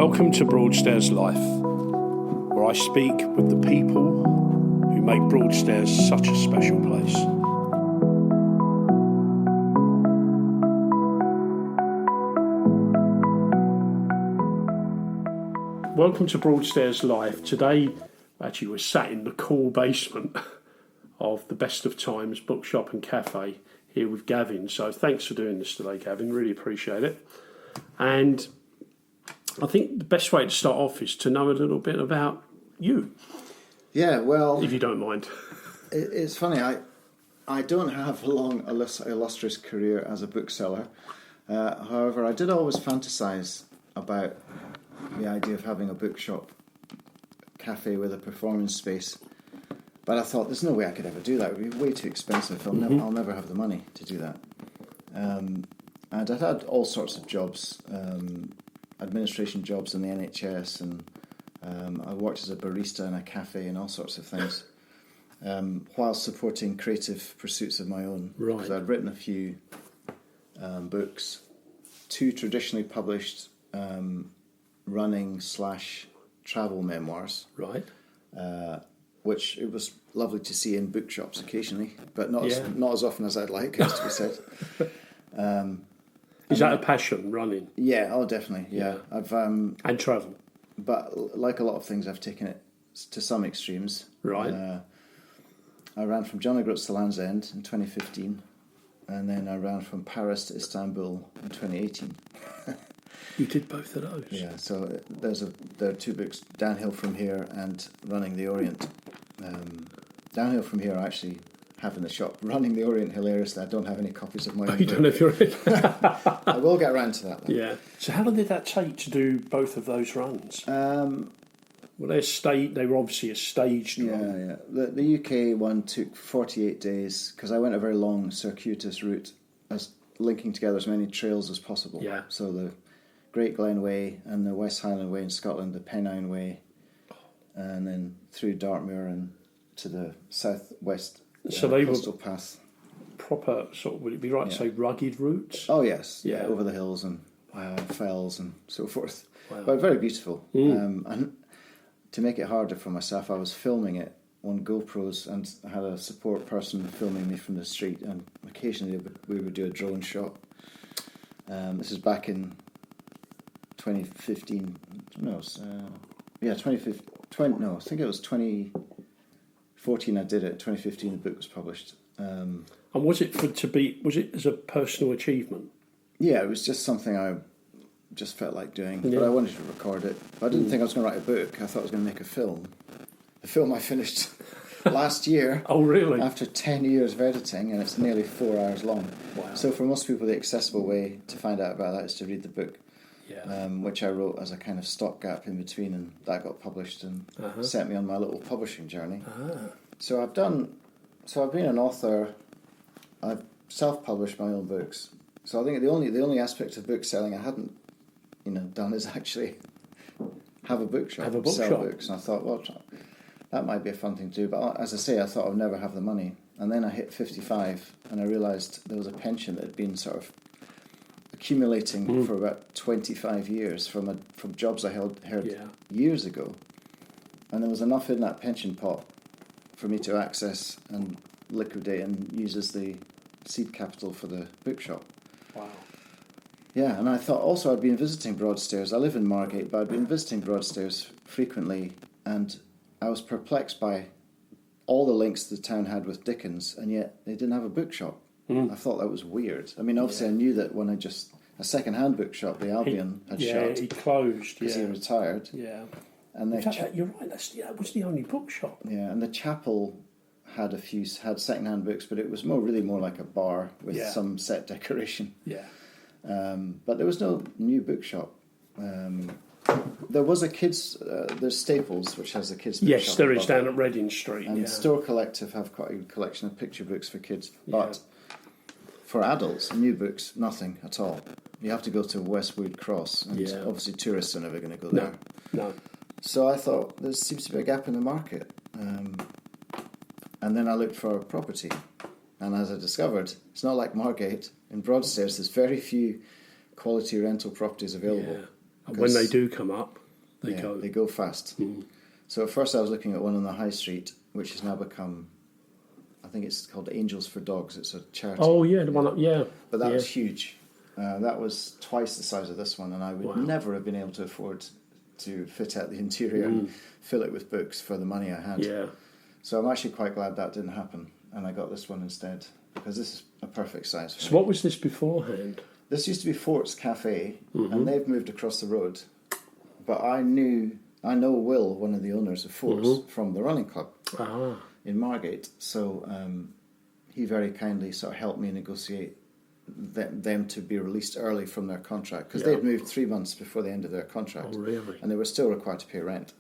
Welcome to Broadstairs Life, where I speak with the people who make Broadstairs such a special place. Welcome to Broadstairs Life. Today, actually, we're sat in the cool basement of the Best of Times Bookshop and Cafe here with Gavin. So thanks for doing this today, Gavin. Really appreciate it. And I think the best way to start off is to know a little bit about you. Yeah, well, if you don't mind. It's funny. I don't have a long, illustrious career as a bookseller. However, I did always fantasize about the idea of having a bookshop cafe with a performance space. But I thought, there's no way I could ever do that. It would be way too expensive. I'll never have the money to do that. And I'd had all sorts of jobs, administration jobs in the NHS, and I worked as a barista in a cafe and all sorts of things, while supporting creative pursuits of my own. Right. Because I'd written a few books, two traditionally published running/travel memoirs. Right. Which it was lovely to see in bookshops occasionally, but not as often as I'd like, as to be said. Is that a passion, running? Yeah, oh, definitely, yeah. I've and travel. But like a lot of things, I've taken it to some extremes. Right. I ran from John O'Groats to Land's End in 2015, and then I ran from Paris to Istanbul in 2018. You did both of those? Yeah, so there are two books, Downhill from Here and Running the Orient. Downhill from Here I actually have in the shop. Running the Orient, hilariously, I don't have any copies of my own You don't have your own? I will get around to that, though. Yeah. So how long did that take to do both of those runs? Well, they were obviously a staged run. Yeah. The UK one took 48 days, because I went a very long, circuitous route, as linking together as many trails as possible. Yeah. So the Great Glen Way and the West Highland Way in Scotland, the Pennine Way, and then through Dartmoor and to the southwest coastal path. Proper sort of, would it be right to say rugged routes? Oh yes, yeah, over the hills and fells and so forth. Wow. But very beautiful. And to make it harder for myself, I was filming it on GoPros and I had a support person filming me from the street, and occasionally we would do a drone shot. This is back in 2015. No, 2015. No, I think it was 2014 I did it. 2015 the book was published. And was it was it as a personal achievement? Yeah, it was just something I just felt like doing. Yeah. But I wanted to record it. I didn't think I was going to write a book. I thought I was going to make a film. The film I finished last year. Oh, really? After 10 years of editing, and it's nearly 4 hours long. Wow. So for most people, the accessible way to find out about that is to read the book. Yeah. Which I wrote as a kind of stopgap in between, and that got published and sent me on my little publishing journey. So I've been an author. I've self-published my own books. So I think the only aspect of book selling I hadn't, done is actually have a bookshop, sell books. And I thought, well, that might be a fun thing to do. But as I say, I thought I'd never have the money. And then I hit 55, and I realised there was a pension that had been sort of accumulating for about 25 years from jobs I held years ago, and there was enough in that pension pot for me to access and liquidate and use as the seed capital for the bookshop. Wow. Yeah, and I thought also I'd been visiting Broadstairs. I live in Margate, but I'd been visiting Broadstairs frequently, and I was perplexed by all the links the town had with Dickens, and yet they didn't have a bookshop. I thought that was weird. I mean, obviously I knew that when a second-hand bookshop, the Albion, had shut. He closed. Because he retired. Yeah. And in fact, you're right. That was the only bookshop. Yeah, and the chapel had second-hand books, but it was really more like a bar with some set decoration. Yeah. But there was no new bookshop. There was a kids. There's Staples, which has a kids bookshop. Yes, there is down at Reading Street. And Store Collective have quite a good collection of picture books for kids, but for adults, new books, nothing at all. You have to go to Westwood Cross, and obviously tourists are never going to go there. No. So I thought there seems to be a gap in the market, and then I looked for a property, and as I discovered, it's not like Margate. In Broadstairs, there's very few quality rental properties available. Yeah. When they do come up, they go fast. So at first I was looking at one on the high street, which has now become, I think it's called Angels for Dogs. It's a charity. Oh yeah, the one up, yeah. But that was huge. That was twice the size of this one, and I would never have been able to afford to fit out the interior and fill it with books for the money I had. Yeah. So I'm actually quite glad that didn't happen, and I got this one instead, because this is a perfect size for me. So what was this beforehand? This used to be Fort's Cafe, and they've moved across the road. But I know Will, one of the owners of Fort's, from the running club in Margate. So he very kindly sort of helped me negotiate them to be released early from their contract, because they'd moved 3 months before the end of their contract. Oh, really? And they were still required to pay rent.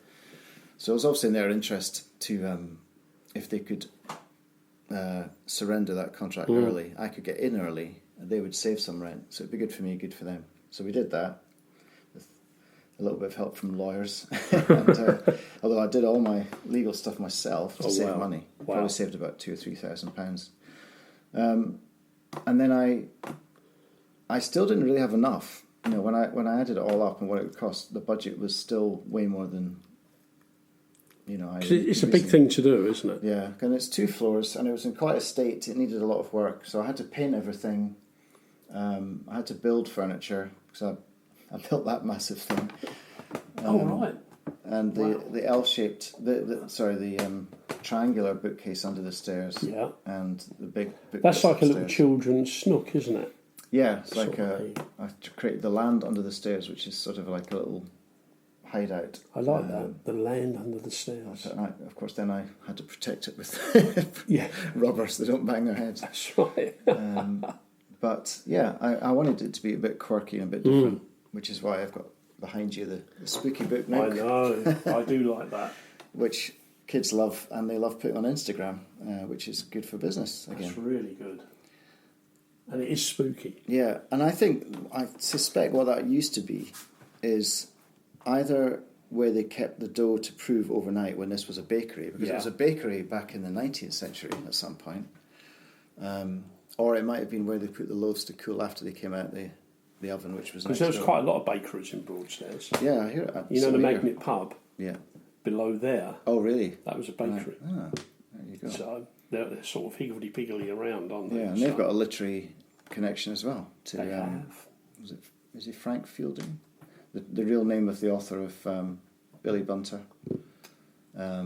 So it was obviously in their interest to, if they could surrender that contract early, I could get in early, and they would save some rent. So it'd be good for me, good for them. So we did that, with a little bit of help from lawyers. And, although I did all my legal stuff myself to save money. Probably saved about £2,000 or £3,000. And then I still didn't really have enough. You know, when I added it all up and what it would cost, the budget was still way more than, you know. It's a big thing to do, isn't it? Yeah, and it's 2 floors, and it was in quite a state. It needed a lot of work, so I had to paint everything. I had to build furniture, because I built that massive thing. Right. And the L-shaped, the triangular bookcase under the stairs. Yeah. And the big bookcase. That's like upstairs. A little children's snook, isn't it? Yeah, it's like I created the land under the stairs, which is sort of like a little hideout. I like that, the land under the stairs. Of course, then I had to protect it with rubber so they don't bang their heads. That's right. But yeah, I wanted it to be a bit quirky and a bit different, which is why I've got behind you the spooky book nook. I know, I do like that. Which kids love, and they love putting on Instagram, which is good for business again. That's really good. And it is spooky. Yeah, and I suspect what that used to be is either where they kept the dough to prove overnight when this was a bakery, because it was a bakery back in the 19th century at some point, or it might have been where they put the loaves to cool after they came out the oven, which was because there was quite a lot of bakeries in Broadstairs. Yeah, I hear it. You know the Magnet pub? Yeah. Below there. Oh, really? That was a bakery. Right. Ah, there you go. So they're sort of higgledy-piggledy around, aren't they? Yeah, and they've got a literary connection as well. They have. Is it Frank Fielding? The real name of the author of Billy Bunter. Are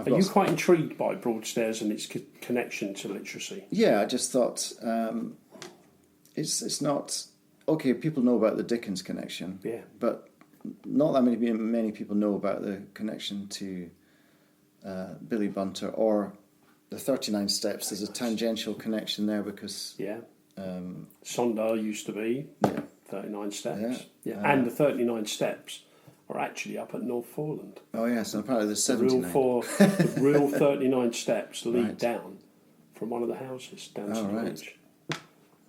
you quite intrigued by Broadstairs and its connection to literacy? Yeah, I just thought it's not... Okay, people know about the Dickens connection, but not that many people know about the connection to Billy Bunter or the 39 Steps. There's a tangential connection there because... Sondar used to be 39 Steps. And the 39 Steps are actually up at North Foreland. Oh, yes, and apparently there's 79. The real 39 Steps lead down from one of the houses down to the ridge.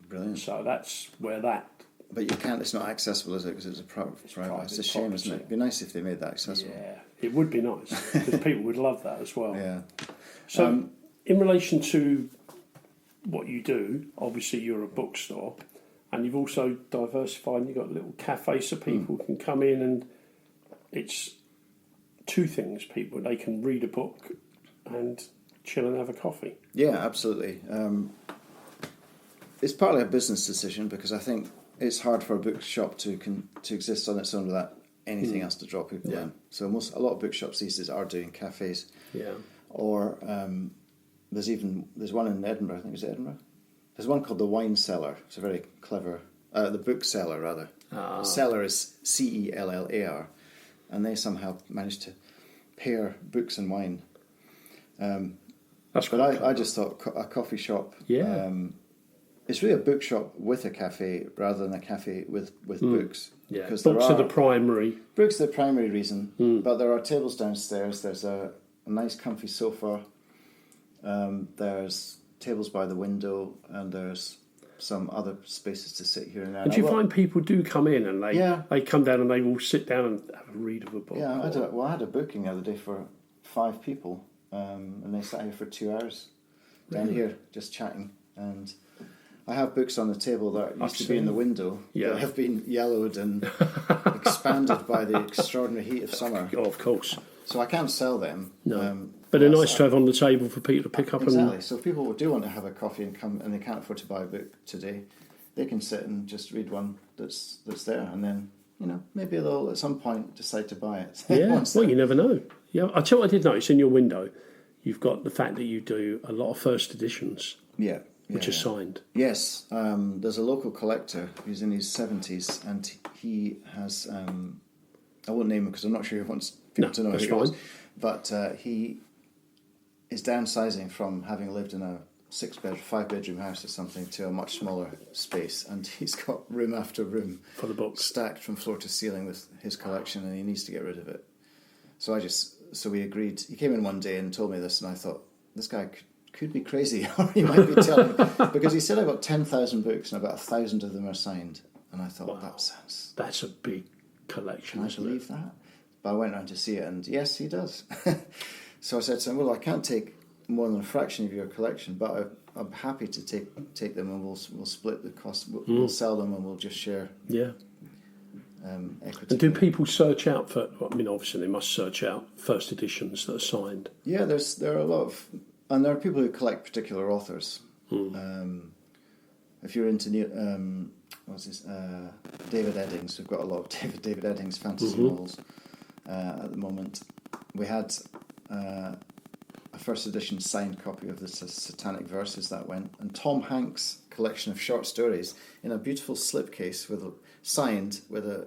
Brilliant. So that's where that... But you can't, it's not accessible, is it? Because it's a private. It's a shame, isn't it? It'd be nice if they made that accessible. Yeah, it would be nice, because people would love that as well. Yeah. So, in relation to what you do, obviously you're a bookstore, and you've also diversified, and you've got a little cafe so people can come in, and it's 2 things, they can read a book and chill and have a coffee. Yeah, absolutely. It's partly a business decision, because I think it's hard for a bookshop to exist on its own without anything else to draw people in. So a lot of bookshops these days are doing cafes. Yeah. Or there's one in Edinburgh. I think it's Edinburgh. There's one called the Wine Cellar. It's a very clever the bookseller rather. Cellar is CELLAR, and they somehow managed to pair books and wine. But I just thought a coffee shop. Yeah. It's really a bookshop with a cafe rather than a cafe with books. Yeah, books are the primary. Books are the primary reason, but there are tables downstairs. There's a nice comfy sofa. There's tables by the window, and there's some other spaces to sit here and there. And do you find people do come in and they come down and they will sit down and have a read of a book? Yeah, I had a booking the other day for 5 people, and they sat here for 2 hours down here just chatting. And I have books on the table that used to be in the window that have been yellowed and expanded by the extraordinary heat of summer. Oh, of course. So I can't sell them. No. But they're nice to have on the table for people to pick up. Exactly. So if people do want to have a coffee and come and they can't afford to buy a book today, they can sit and just read one that's there, and then, maybe they'll at some point decide to buy it. Yeah, well, you never know. Yeah, I tell you what I did notice in your window, you've got the fact that you do a lot of first editions. Yeah. Which are signed. Yes. There's a local collector who's in his 70s, and he has, I won't name him because I'm not sure he wants people to know who he was, but he is downsizing from having lived in a 5-bedroom house or something to a much smaller space, and he's got room after room for the books stacked from floor to ceiling with his collection, and he needs to get rid of it. So we agreed. He came in one day and told me this, and I thought, this guy could be crazy, or he might be telling me, because he said I've got 10,000 books and about 1,000 of them are signed, and I thought, that's a big collection. Can I believe that? But I went round to see it, and yes, he does. So I said to him, well, I can't take more than a fraction of your collection, but I'm happy to take them, and we'll split the cost. We'll sell them, and we'll just share. Yeah. Equity. And do people search out for? I mean, obviously they must search out first editions that are signed. Yeah, there are a lot of, and there are people who collect particular authors. If you're into David Eddings, we've got a lot of David Eddings fantasy novels at the moment. We had a first edition signed copy of the Satanic Verses that went, and Tom Hanks' collection of short stories in a beautiful slipcase signed with a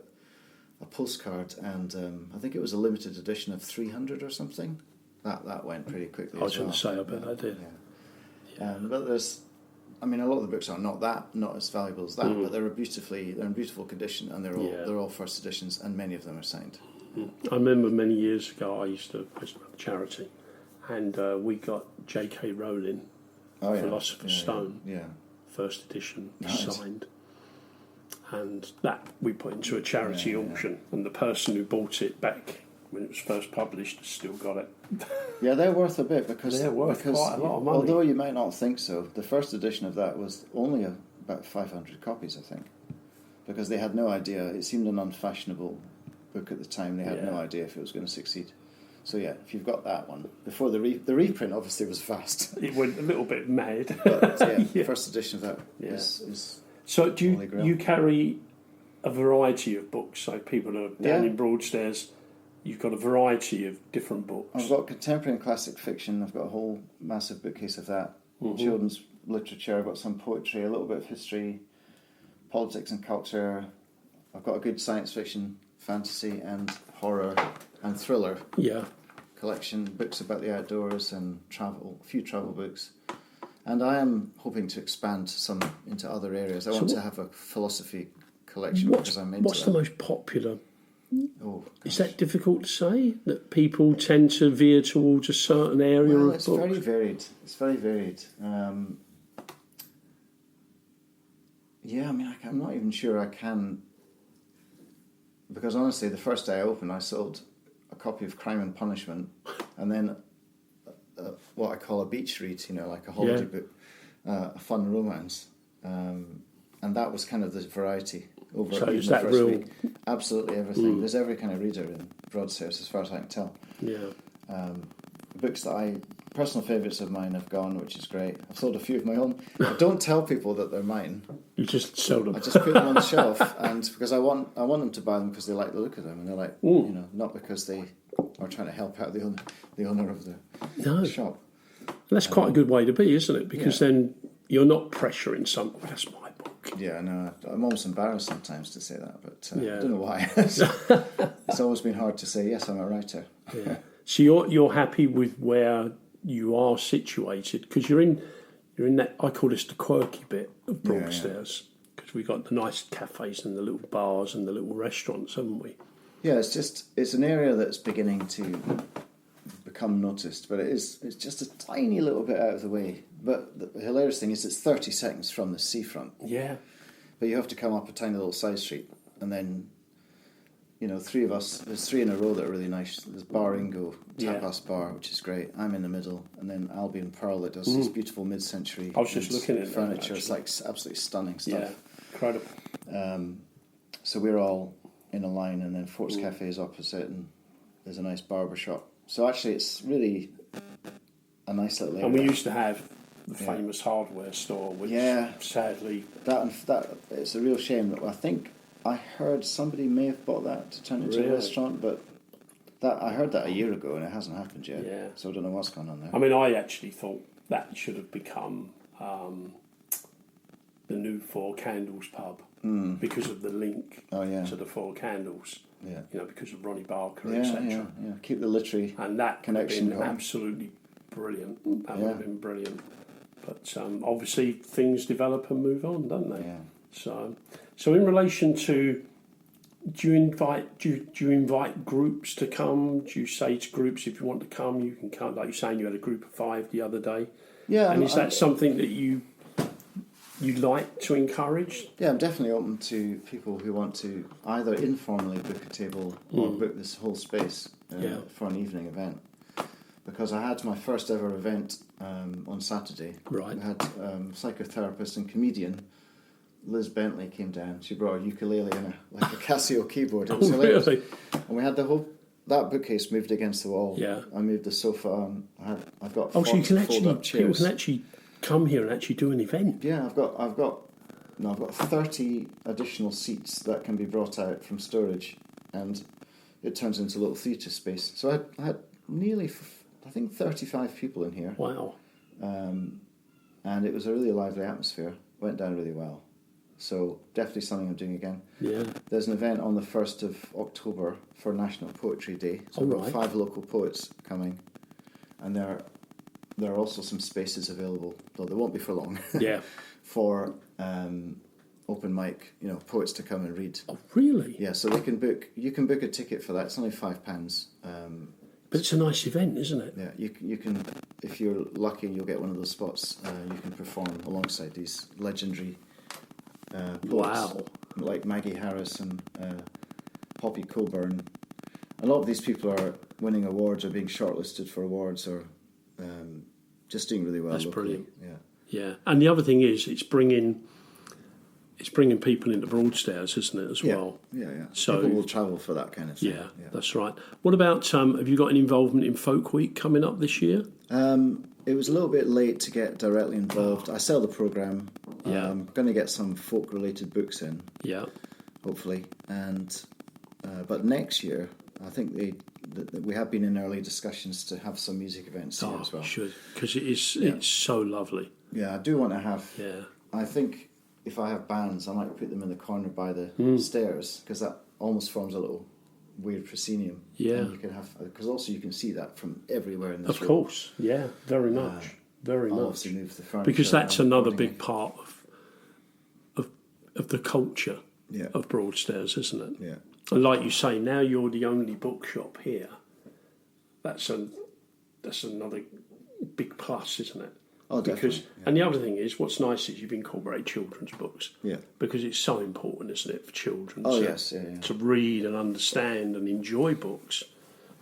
postcard, and I think it was a limited edition of 300 or something. That went pretty quickly. I was going to say, I bet that did. Yeah. But there's, a lot of the books are not as valuable as that, but they're in beautiful condition, and they're all first editions, and many of them are signed. I remember many years ago I used to have a charity, and we got J.K. Rowling, Philosopher's Stone, first edition, signed. And that we put into a charity auction, and the person who bought it back when it was first published has still got it. Yeah, they're worth a bit because they're worth quite a lot of money. Although you might not think so, the first edition of that was only about 500 copies, I think, because they had no idea. It seemed an unfashionable book at the time. They had no idea if it was going to succeed. So yeah, if you've got that one, before the reprint obviously was fast. It went a little bit mad. But the first edition of that is. So do you carry a variety of books? So people are down in Broadstairs, you've got a variety of different books. I've got contemporary and classic fiction. I've got a whole massive bookcase of that. Children's literature. I've got some poetry, a little bit of history, politics and culture. I've got a good science fiction, fantasy and horror and thriller collection. Books about the outdoors and travel. A few travel books. And I am hoping to expand some into other areas. I want to have a philosophy collection because I'm into What's the most popular? Oh, is that difficult to say? That people tend to veer towards a certain area of books? It's very varied. It's very varied. I'm not even sure I can... Because honestly, the first day I opened, I sold a copy of Crime and Punishment, and then... what I call a beach read, like a holiday book, a fun romance, and that was kind of the variety over so even is the that first real? week. Absolutely everything. There's every kind of reader in Broadstairs, as far as I can tell. Books that personal favourites of mine have gone, which is great. I've sold a few of my own. I don't tell people that they're mine. You just sell them. I just put them on the shelf, and because I want them to buy them because they like the look of them, and they're like, not because they are trying to help out the owner of the shop. That's quite a good way to be, isn't it? Because then you're not pressuring someone. That's my book. Yeah, no, I'm almost embarrassed sometimes to say that, but I don't know why. It's always been hard to say, yes, I'm a writer. Yeah. So you're happy with where you are situated, because you're in that, I call this the quirky bit of Broadstairs, because we've got the nice cafes and the little bars and the little restaurants, haven't we? Yeah, it's an area that's beginning to become noticed, but it's just a tiny little bit out of the way. But the hilarious thing is it's 30 seconds from the seafront. Yeah. But you have to come up a tiny little side street, and then, three of us. There's three in a row that are really nice. There's Bar Ingo, tapas bar, which is great. I'm in the middle, and then Albion Pearl that does this beautiful mid-century. I was just looking at furniture. That, it's like absolutely stunning stuff. Yeah, incredible. So we're all in a line, and then Fort's Cafe is opposite, and there's a nice barber shop. So actually, it's really a nice little area. And we used to have the famous hardware store, which sadly... That it's a real shame. I think I heard somebody may have bought that to turn into a restaurant, but I heard that a year ago, and it hasn't happened yet. Yeah. So I don't know what's going on there. I mean, I actually thought that should have become the new Four Candles pub because of the link to the Four Candles. Yeah. Because of Ronnie Barker, Yeah. etc. Keep the literary And that connection would have been going. absolutely brilliant. That would have been brilliant. But obviously things develop and move on, don't they? Yeah. So in relation to, do you invite groups to come? Do you say to groups, if you want to come, you can come? Like you're saying, you had a group of 5 the other day. Yeah. And is that something that you like to encourage? Yeah, I'm definitely open to people who want to either informally book a table or book this whole space for an evening event. Because I had my first ever event on Saturday. Right. We had psychotherapist and comedian Liz Bentley came down. She brought a ukulele and a Casio keyboard. It was hilarious. Really? And we had that bookcase moved against the wall. Yeah. I moved the sofa. I've got so you can fold-up people chairs. can actually come here and actually do an event. Yeah, I've got 30 additional seats that can be brought out from storage, and it turns into a little theatre space. So I had nearly, I think, 35 people in here. Wow. And it was a really lively atmosphere. Went down really well. So definitely something I'm doing again. Yeah. There's an event on the 1st of October for National Poetry Day. So I've got 5 local poets coming, and there are also some spaces available, though they won't be for long. Yeah. For open mic, poets to come and read. Oh, really? Yeah, so you can book a ticket for that. It's only £5. But it's a nice event, isn't it? Yeah, you can, if you're lucky, you'll get one of those spots. You can perform alongside these legendary poets. Wow. Like Maggie Harris and Poppy Coburn. A lot of these people are winning awards or being shortlisted for awards or just doing really well. That's locally. brilliant. Yeah. Yeah, and the other thing is, it's bringing people into Broadstairs, isn't it, as well? Yeah. So people will travel for that kind of thing. Yeah, that's right. What about, have you got any involvement in Folk Week coming up this year? It was a little bit late to get directly involved. I sell the programme. Yeah. I'm going to get some folk-related books in, Yeah. hopefully. And but next year, I think we have been in early discussions to have some music events here as well. Should, because it's so lovely. Yeah, I do want to have. Yeah. I think if I have bands, I might put them in the corner by the stairs, because that almost forms a little weird proscenium. Yeah. And you can have, because also you can see that from everywhere in this Of room. course, yeah, very much, very I'll much. obviously move the furniture Because that's around another accordingly. big part of the culture of Broadstairs, isn't it? Yeah. And like you say, now you're the only bookshop here. That's another big plus, isn't it? Oh, definitely. And the other thing is, what's nice is you've incorporated children's books. Yeah. Because it's so important, isn't it, for children to read and understand and enjoy books.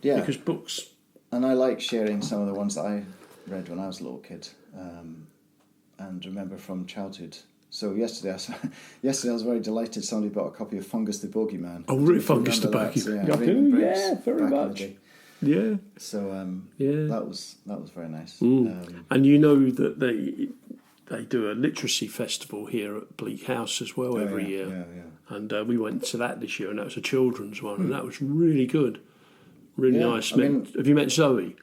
Yeah. Because books... And I like sharing some of the ones that I read when I was a little kid and remember from childhood. So yesterday I was very delighted somebody bought a copy of Fungus the Bogeyman. Oh, really? Fungus the Bogeyman. Yeah, Raymond Briggs, Yeah, very back in the much. day. Yeah. So that was very nice. And you know that they do a literacy festival here at Bleak House as well every year. Yeah. And we went to that this year, and that was a children's one, and that was really good. Really nice. Have you met Zoe?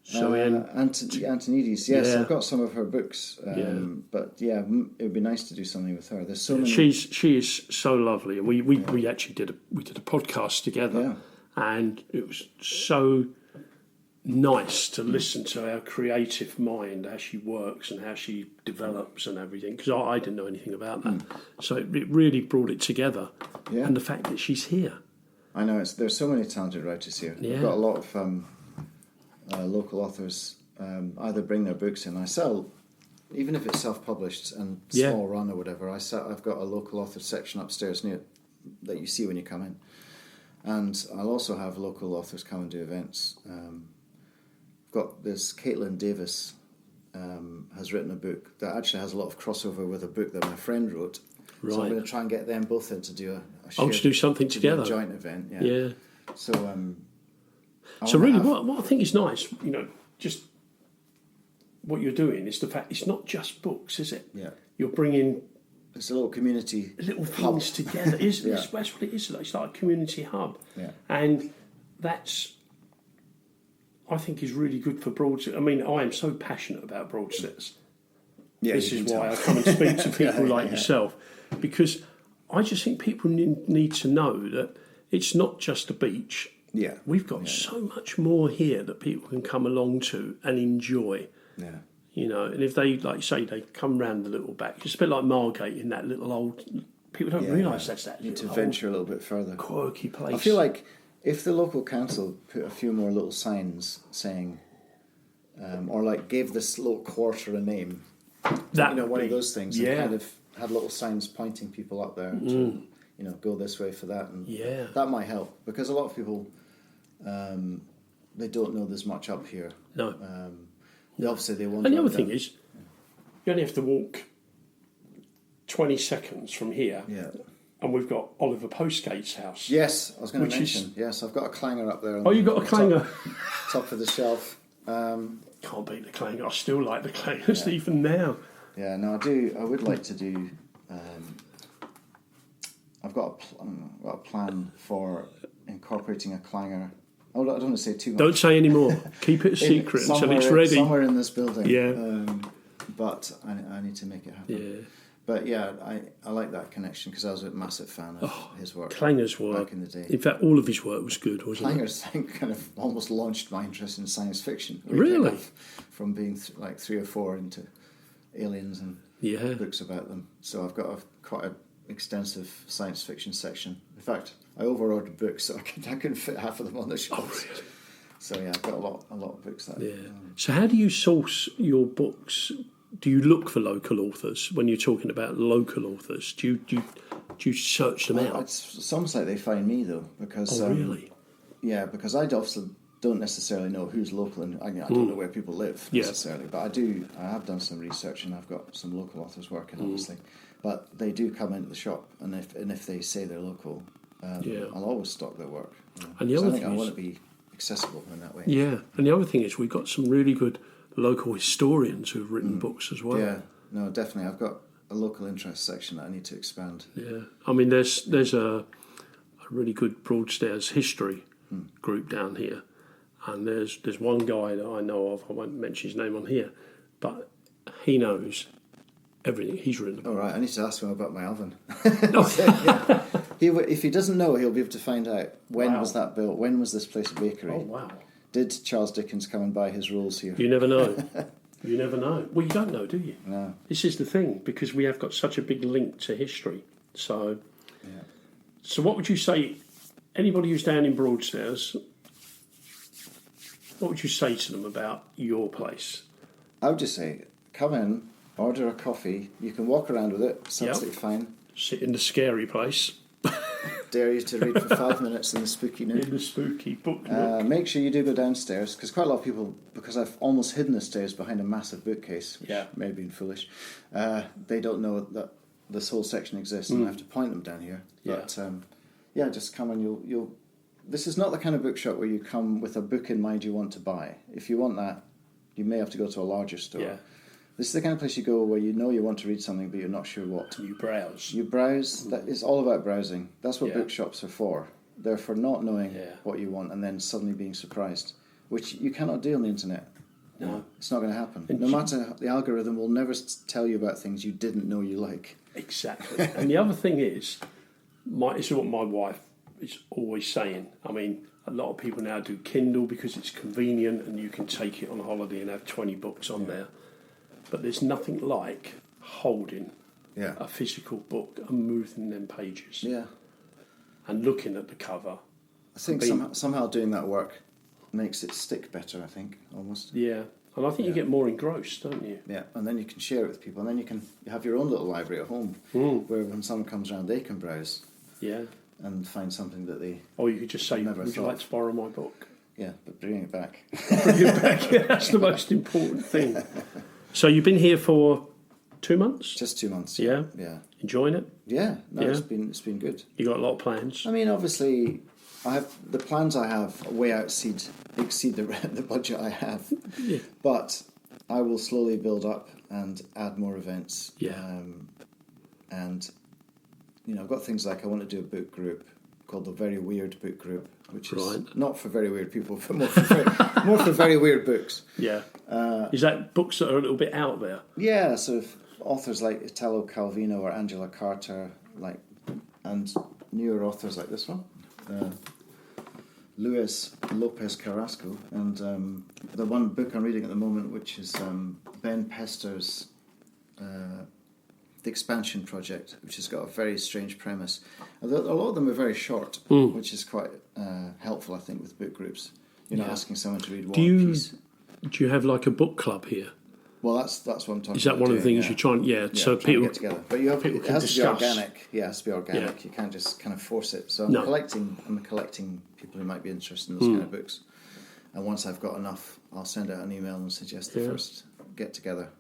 Zoe Antonides, yes, Yeah. I've got some of her books. But yeah, it would be nice to do something with her. There's so many. She is so lovely, and we actually did a podcast together. Yeah. And it was so nice to listen to her creative mind, how she works and how she develops and everything, because I didn't know anything about that. So it really brought it together. Yeah. And the fact that she's here. I know, there's so many talented writers here. Yeah. We've got a lot of local authors either bring their books in. I sell, even if it's self-published and small run or whatever, I've got a local author section upstairs near that you see when you come in. And I'll also have local authors come and do events. I've got this Caitlin Davis has written a book that actually has a lot of crossover with a book that my friend wrote. Right. So I'm going to try and get them both in to do a to do something together. A joint event, yeah. Yeah. So, so really, what I think is nice, just what you're doing is the fact it's not just books, is it? Yeah. You're bringing it's a little community little things together, isn't it? Yeah. That's what it is. It's like a community hub. Yeah. And that's, I think, is really good for Broadstairs. I mean, I am so passionate about Broadstairs. Yeah, this is why I come and speak to people like yourself, because I just think people need to know that it's not just a beach. Yeah. We've got so much more here that people can come along to and enjoy. Yeah. And if they, like you say, they come round the little back, it's a bit like Margate in that little old. People don't realise that's that. You need to venture a little bit further. Quirky place. I feel like if the local council put a few more little signs saying, or like gave this little quarter a name, one of those things, and kind of had little signs pointing people up there to, go this way for that, and that might help because a lot of people, they don't know there's much up here. No. Obviously they want. And the other thing is, you only have to walk 20 seconds from here. Yeah. And we've got Oliver Postgate's house. Yes, I was going to mention. Yes, I've got a clanger up there. You got a clanger? Top of the shelf. Can't beat the clanger. I still like the clangers even now. Yeah, no, I do. I would like to do. I've got a plan for incorporating a clanger. I don't want to say too much. Don't say any more. Keep it a secret until it's ready. Somewhere in this building. Yeah. But I need to make it happen. Yeah. But yeah, I like that connection because I was a massive fan of his work. Clanger's work. Back in the day. In fact, all of his work was good, wasn't Clanger's thing kind of almost launched my interest in science fiction. Really? From being like 3 or 4 into aliens and books about them. So I've got quite an extensive science fiction section. In fact, I over-ordered books so I couldn't fit half of them on the shelves. Oh, really? So yeah, I've got a lot of books. So how do you source your books? Do you look for local authors when you're talking about local authors? Do you search them out? It's almost like they find me though, because really? Yeah, because I obviously don't necessarily know who's local, and I don't know where people live necessarily, but I have done some research, and I've got some local authors working, obviously, but they do come into the shop, and if they say they're local, I'll always stock their work. And the other thing I want to be accessible in that way. Yeah, and the other thing is we've got some really good local historians who've written books as well. Yeah, no, definitely. I've got a local interest section that I need to expand. Yeah, I mean, there's a really good Broadstairs history group down here, and there's one guy that I know of. I won't mention his name on here, but he knows everything. He's written a book. All right, I need to ask him about my oven. No. If he doesn't know, he'll be able to find out when was that built. When was this place a bakery? Oh wow. Did Charles Dickens come and buy his rules here? You never know. You never know. Well, you don't know, do you? No. This is the thing, because we have got such a big link to history. So, So what would you say, anybody who's down in Broadstairs, what would you say to them about your place? I would just say, come in, order a coffee. You can walk around with it. It's absolutely fine. Sit in the scary place. Dare you to read for 5 minutes in the spooky nook. In the spooky book nook. Make sure you do go downstairs, because quite a lot of people, because I've almost hidden the stairs behind a massive bookcase, which may have been foolish, they don't know that this whole section exists, and I have to point them down here. But just come and you'll. This is not the kind of bookshop where you come with a book in mind you want to buy. If you want that, you may have to go to a larger store. Yeah. This is the kind of place you go where you know you want to read something, but you're not sure what. You browse. You browse. That is all about browsing. That's what bookshops are for. They're for not knowing what you want and then suddenly being surprised, which you cannot do on the internet. No. It's not going to happen. No matter, the algorithm will never tell you about things you didn't know you like. Exactly. And the other thing is, this is what my wife is always saying. I mean, a lot of people now do Kindle because it's convenient and you can take it on holiday and have 20 books on there. But there's nothing like holding a physical book and moving them pages. Yeah. And looking at the cover. I think somehow doing that work makes it stick better, I think, almost. Yeah. And I think you get more engrossed, don't you? Yeah, and then you can share it with people, and then you have your own little library at home where when someone comes around they can browse. Yeah. and find something that they... Or you could just say, Never would you thought. like to borrow my book? Yeah, but bring it back. Bring it back. Yeah, that's the most important thing. So you've been here for 2 months? Just 2 months. Yeah? Yeah. Enjoying it? Yeah. No, Yeah. it's been good. You got a lot of plans? I mean, obviously, the plans I have way exceed the budget I have. Yeah. But I will slowly build up and add more events. Yeah. And I've got things like I want to do a book group called the Very Weird Book Group, which is not for very weird people, but more for very weird books. Yeah. Is that books that are a little bit out there? Yeah, so if authors like Italo Calvino or Angela Carter, and newer authors like this one, Luis Lopez Carrasco, and the one book I'm reading at the moment, which is Ben Pester's The Expansion Project, which has got a very strange premise. A lot of them are very short, which is quite helpful, I think, with book groups. You're not asking someone to read one piece. Do you have like a book club here? Well, that's what I'm talking about. Is that one of the things you're trying? Yeah, so people get together. But it has to discuss. be organic. Yeah, it has to be organic. Yeah. You can't just kind of force it. So I'm collecting people who might be interested in those kind of books. And once I've got enough, I'll send out an email and suggest the first get together.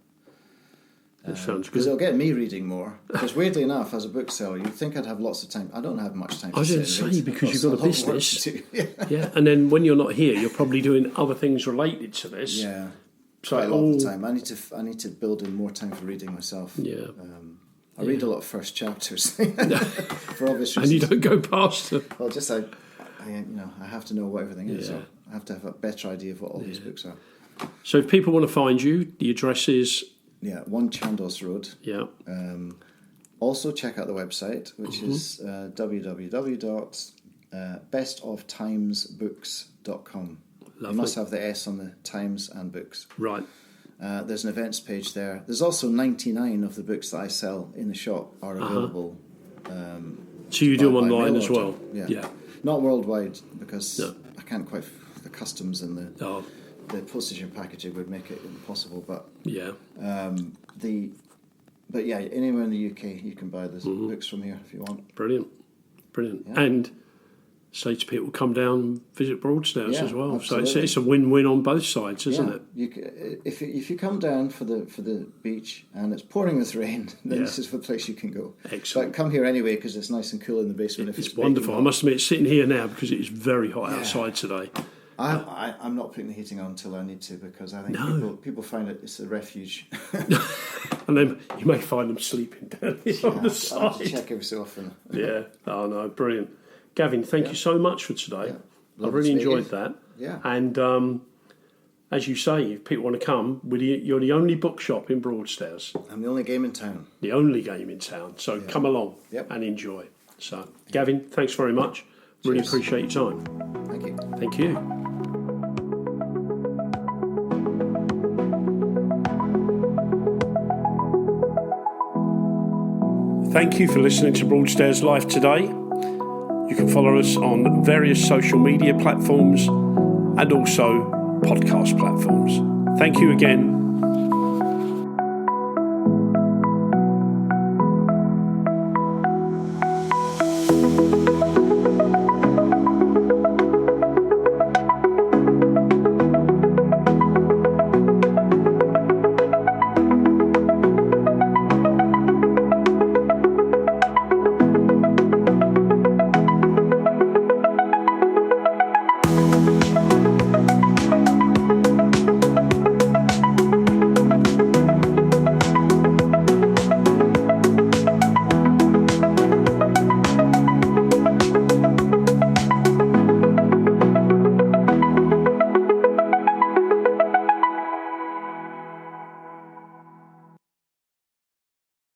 That sounds good. Because it'll get me reading more. Because weirdly enough, as a bookseller, you'd think I'd have lots of time. I don't have much time. I was going to say, because you've got a business. Yeah, and then when you're not here, you're probably doing other things related to this. Yeah, so quite a lot of the time. I need to build in more time for reading myself. Yeah. I read a lot of first chapters for obvious reasons. And you don't go past them. Well, just I have to know what everything is. So I have to have a better idea of what all these books are. So if people want to find you, the address is... 1 Chandos Road. Yeah. Also check out the website, which is www.bestoftimesbooks.com. Lovely. You must have the S on the Times and Books. Right. There's an events page there. There's also 99 of the books that I sell in the shop are available. So you do them by online mail as order. well? Yeah. Not worldwide, because I can't quite... The customs and the postage and packaging would make it impossible. But anywhere in the UK you can buy the books from here if you want. Brilliant. Yeah. And say to people, come down and visit Broadstairs as well. Absolutely. So it's a win-win on both sides, isn't it? If you come down for the beach and it's pouring with rain, then this is the place you can go. Excellent. But come here anyway because it's nice and cool in the basement. It's wonderful. I must admit, sitting here now because it is very hot outside today. I'm not putting the heating on until I need to, because I think people find it's a refuge. And then you may find them sleeping down here on the side. I have to check every so often. Yeah. Oh no, brilliant. Gavin, thank you so much for today. Yeah. I really enjoyed that. Yeah. And as you say, if people want to come, you're the only bookshop in Broadstairs. I'm the only game in town. The only game in town. So come along and enjoy. So, Gavin, thanks very much. Really appreciate your time. Thank you. Thank you. Thank you for listening to Broadstairs Life today. You can follow us on various social media platforms and also podcast platforms. Thank you again.